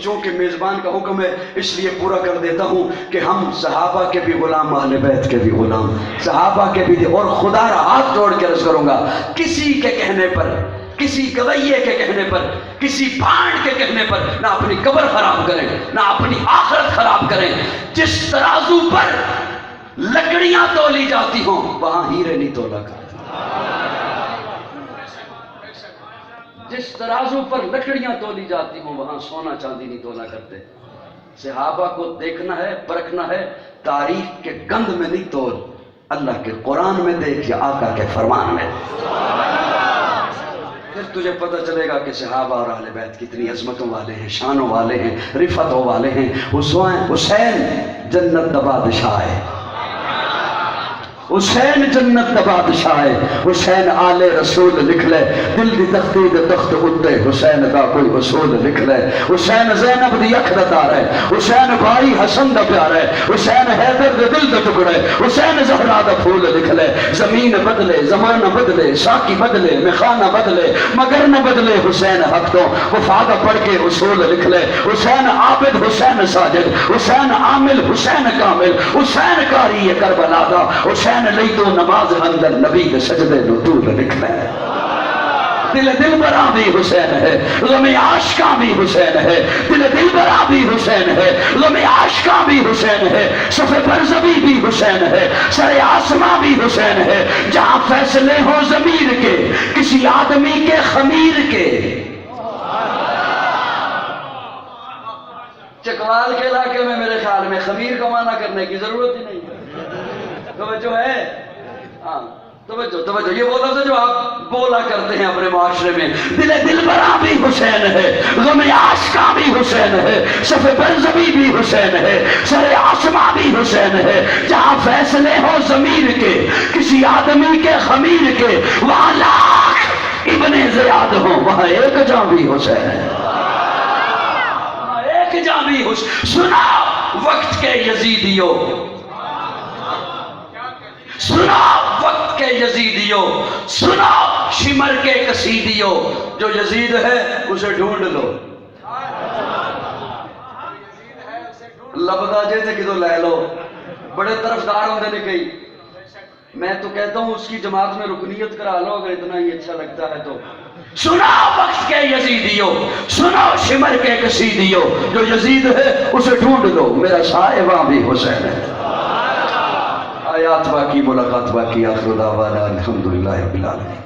چونکہ میزبان کا حکم ہے اس لیے پورا کر دیتا ہوں کہ ہم صحابہ کے بھی غلام، اہل بیت کے بھی غلام، صحابہ کے بھی، اور خدا را ہاتھ جوڑ کے عرض کروں گا، کسی کے کہنے پر، کسی گویے کے کہنے پر، کسی بھانڈ کے کہنے پر نہ اپنی قبر خراب کریں، نہ اپنی آخرت خراب کریں۔ جس ترازو پر لکڑیاں تولی جاتی ہوں وہاں ہیرے نہیں تولا کرتے۔ جس ترازو پر لکڑیاں تولی جاتی ہوں وہاں سونا چاندی نہیں تولا کرتے۔ صحابہ کو دیکھنا ہے، پرکھنا ہے، تاریخ کے گند میں نہیں تول، اللہ کے قرآن میں دیکھ یا آقا کے فرمان میں، پھر تجھے پتہ چلے گا کہ صحابہ اور اہل بیت کتنی عظمتوں والے ہیں، شانوں والے ہیں، رفتوں والے ہیں۔ حسین جنت دا بادشاہ ہے، حسین جنت دا بادشاہ ہے۔ حسین آل رسول لکھ لے، دل دی تختی دے تخت اتے حسین کا کوئی اصول لکھ لے۔ حسین زینب دی اکھ دا تارا ہے، حسین بھائی حسن دا پیارا ہے، حسین حیدر دے دل دا ٹکڑا ہے، حسین زہرا دا پھول لکھ لے۔ زمین بدلے، زمانہ بدلے، ساقی بدلے، میخانہ بدلے، مگر نہ بدلے حسین حق تو وفادہ پڑھ کے اصول لکھ لے۔ حسین عابد، حسین ساجد، حسین عامل، حسین کامل، حسین کاری کربلا دا، حسین لئی تو نماز اندر نبی کے سجدے نطول لکھنا ہے۔ دل برا بھی حسین ہے، غم عاشقاں بھی حسین ہے، دل برا بھی حسین ہے، غم عاشقاں بھی حسین ہے، صف برزبی بھی حسین ہے، سر آسماں بھی حسین ہے۔ جہاں فیصلے ہو ضمیر کے، کسی آدمی کے خمیر کے۔ چکوال کے علاقے میں میرے خیال میں خمیر کا معنی کرنے کی ضرورت ہی نہیں ہے۔ توجہ ہے؟ ہاں توجہ، یہ وہ لفظ ہے جو آپ بولا کرتے ہیں اپنے معاشرے میں۔ دل برا بھی حسین ہے، غم عاشقاں بھی حسین ہے، صف برزبی بھی حسین ہے، سر آسماں بھی حسین ہے۔ جہاں فیصلے ہو ضمیر کے، کسی آدمی کے خمیر کے، وہاں لاکھ ابن زیاد ہوں وہاں ایک جاں بھی حسین ہے، وہاں ایک جاں بھی حسین۔ سنا وقت کے یزیدیوں، سنا وقت کے یزیدیوں، سنا شمر کے قصیدیوں، جو یزید ہے اسے ڈھونڈ لو، لبدا جے تے کدو لے لو، بڑے طرفدار ہوندے نے کئی۔ میں تو کہتا ہوں اس کی جماعت میں رکنیت کرا لو اگر اتنا ہی اچھا لگتا ہے تو۔ سنا وقت کے یزیدیوں، سنا شمر کے قصیدیوں، جو یزید ہے اسے ڈھونڈ لو، میرا صاحبہ بھی حسین ہے۔ آیات باقی، ملاقات باقی، آخر دعوانا الحمدللہ رب العالمین۔